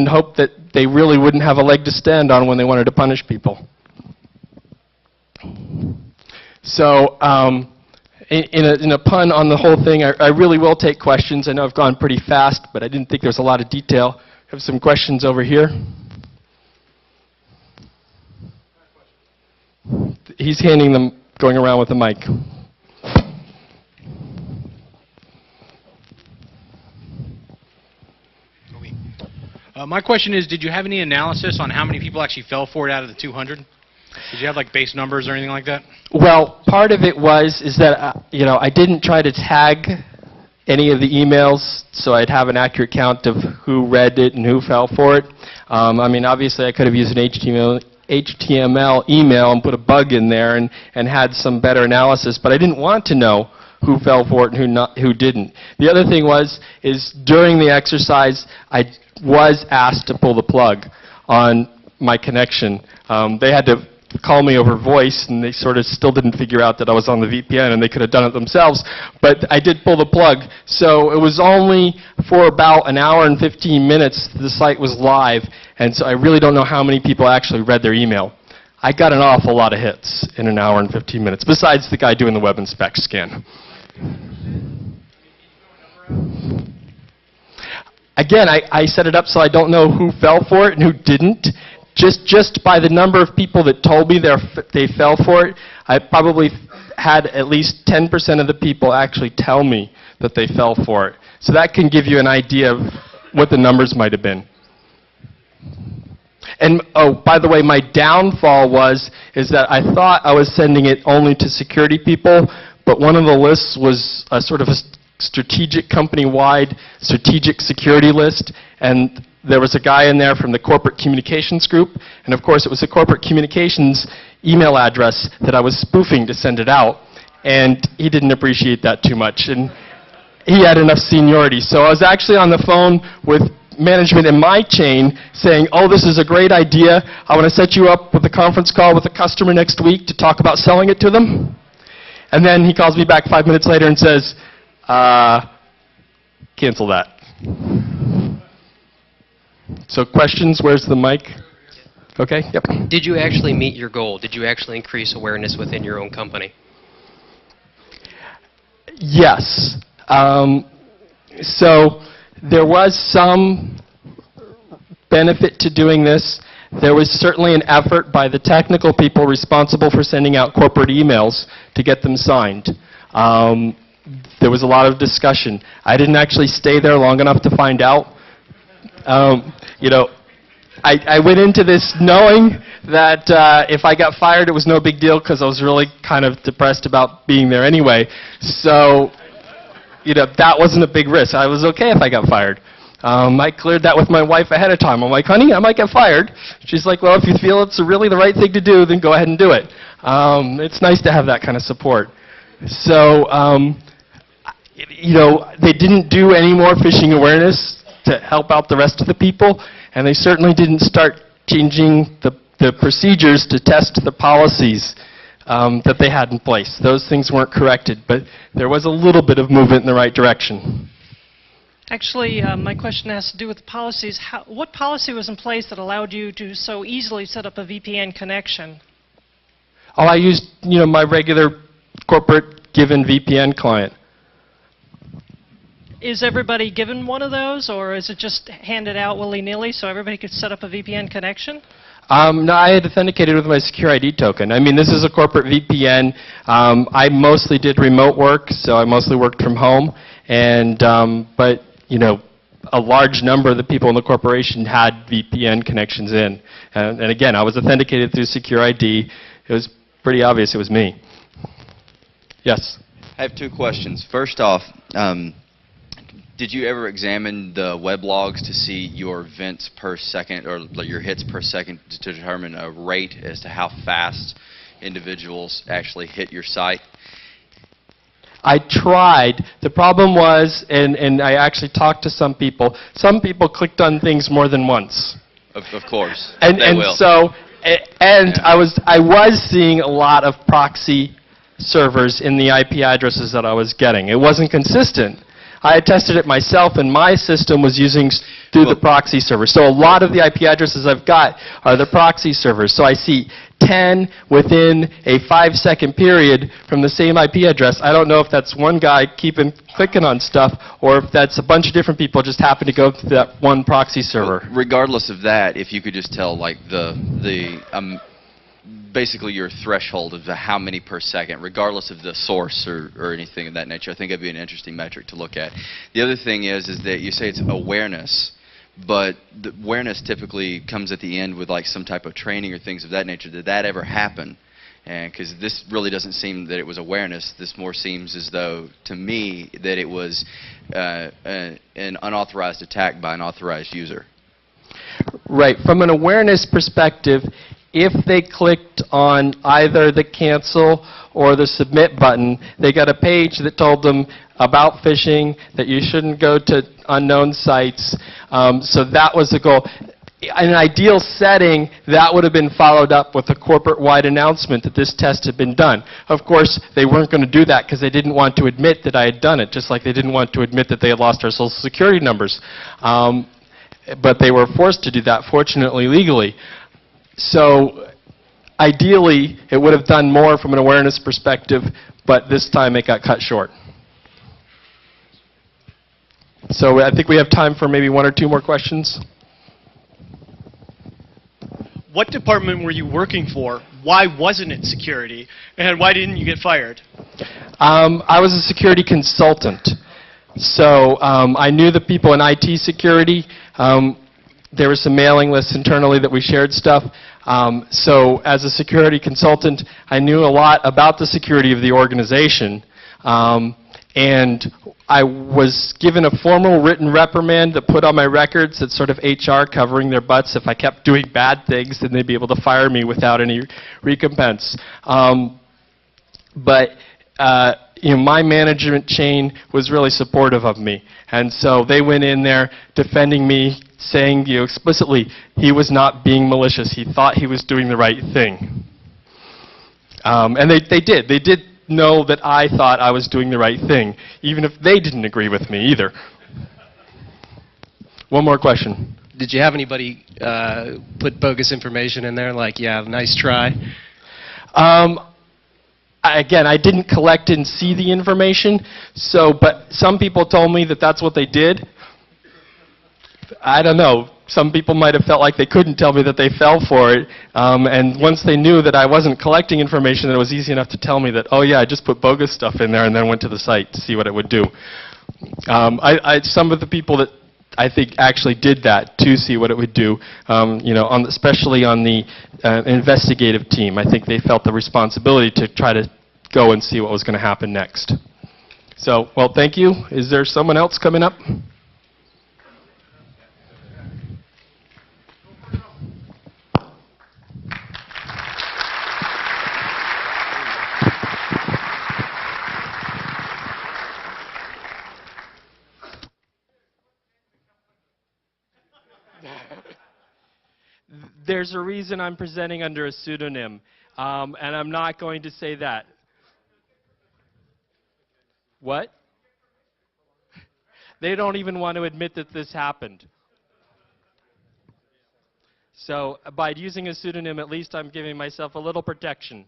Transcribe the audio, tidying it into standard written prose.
and hoped that they really wouldn't have a leg to stand on when they wanted to punish people. So, in a pun on the whole thing, I really will take questions. I know I've gone pretty fast, but I didn't think there's a lot of detail. I have some questions over here. He's handing them, going around with a mic. My question is, did you have any analysis on how many people actually fell for it out of the 200? Did you have like base numbers or anything like that? Well, part of it is that I didn't try to tag any of the emails so I'd have an accurate count of who read it and who fell for it. I mean, obviously I could have used an HTML email and put a bug in there and had some better analysis, but I didn't want to know who fell for it and who didn't. The other thing is during the exercise, I was asked to pull the plug on my connection. They had to call me over voice, and they sort of still didn't figure out that I was on the VPN, and they could have done it themselves. But I did pull the plug. So it was only for about an hour and 15 minutes the site was live, and so I really don't know how many people actually read their email. I got an awful lot of hits in an hour and 15 minutes, besides the guy doing the web inspect scan. Again, I set it up so I don't know who fell for it and who didn't. Just by the number of people that told me they fell for it, I probably had at least 10% of the people actually tell me that they fell for it. So that can give you an idea of what the numbers might have been. And, oh, by the way, my downfall is that I thought I was sending it only to security people, but one of the lists was a sort of a strategic company-wide strategic security list, and there was a guy in there from the corporate communications group, and of course it was a corporate communications email address that I was spoofing to send it out, and he didn't appreciate that too much, and he had enough seniority. So I was actually on the phone with management in my chain saying, oh, this is a great idea. I want to set you up with a conference call with a customer next week to talk about selling it to them. And then he calls me back 5 minutes later and says, cancel that. So questions, where's the mic? Okay, yep. Did you actually meet your goal? Did you actually increase awareness within your own company? Yes. So there was some benefit to doing this. There was certainly an effort by the technical people responsible for sending out corporate emails to get them signed. There was a lot of discussion. I didn't actually stay there long enough to find out. I went into this knowing that if I got fired, it was no big deal because I was really kind of depressed about being there anyway. So, that wasn't a big risk. I was okay if I got fired. I cleared that with my wife ahead of time. I'm like, honey, I might get fired. She's like, well, if you feel it's really the right thing to do, then go ahead and do it. It's nice to have that kind of support. So, they didn't do any more phishing awareness to help out the rest of the people, and they certainly didn't start changing the procedures to test the policies that they had in place. Those things weren't corrected, but there was a little bit of movement in the right direction. Actually, my question has to do with the policies. What policy was in place that allowed you to so easily set up a VPN connection? Oh, I used, my regular corporate given VPN client. Is everybody given one of those, or is it just handed out willy-nilly so everybody could set up a VPN connection? No, I had authenticated with my secure ID token. I mean, this is a corporate VPN. I mostly did remote work, so I mostly worked from home. And but a large number of the people in the corporation had VPN connections in. And again, I was authenticated through secure ID. It was pretty obvious it was me. Yes. I have two questions. First off, did you ever examine the web logs to see your events per second or your hits per second to determine a rate as to how fast individuals actually hit your site? I tried. The problem was, and I actually talked to some people clicked on things more than once. Of course. And I was seeing a lot of proxy servers in the IP addresses that I was getting. It wasn't consistent. I had tested it myself, and my system was using through the proxy server. So a lot of the IP addresses I've got are the proxy servers. So I see 10 within a 5-second period from the same IP address. I don't know if that's one guy clicking on stuff, or if that's a bunch of different people just happen to go to that one proxy server. Well, regardless of that, if you could just tell, like, basically your threshold of how many per second, regardless of the source or anything of that nature, I think that'd be an interesting metric to look at. The other thing is that you say it's awareness, but the awareness typically comes at the end with like some type of training or things of that nature. Did that ever happen? And because this really doesn't seem that it was awareness, this more seems as though, to me, that it was an unauthorized attack by an authorized user. Right. From an awareness perspective, if they clicked on either the cancel or the submit button, they got a page that told them about phishing, that you shouldn't go to unknown sites. So that was the goal. In an ideal setting, that would have been followed up with a corporate-wide announcement that this test had been done. Of course, they weren't going to do that because they didn't want to admit that I had done it, just like they didn't want to admit that they had lost our Social Security numbers. But they were forced to do that, fortunately, legally. So ideally, it would have done more from an awareness perspective, but this time it got cut short. So I think we have time for maybe 1 or 2 more questions. What department were you working for? Why wasn't it security? And why didn't you get fired? I was a security consultant. So I knew the people in IT security. There were some mailing lists internally that we shared stuff. So as a security consultant, I knew a lot about the security of the organization. And I was given a formal written reprimand that put on my records that's sort of HR covering their butts. If I kept doing bad things, then they'd be able to fire me without any recompense. But my management chain was really supportive of me. And so they went in there defending me, saying explicitly he was not being malicious. He thought he was doing the right thing. And they did. They did know that I thought I was doing the right thing, even if they didn't agree with me either. One more question. Did you have anybody put bogus information in there, like, yeah, nice try? Again, I didn't collect and see the information, but some people told me that that's what they did. I don't know. Some people might have felt like they couldn't tell me that they fell for it, and once they knew that I wasn't collecting information, then it was easy enough to tell me that, oh yeah, I just put bogus stuff in there and then went to the site to see what it would do. Some of the people that I think actually did that to see what it would do, especially on the investigative team. I think they felt the responsibility to try to go and see what was going to happen next. So, well, thank you. Is there someone else coming up? There's a reason I'm presenting under a pseudonym, and I'm not going to say that. What? They don't even want to admit that this happened. So by using a pseudonym, at least I'm giving myself a little protection.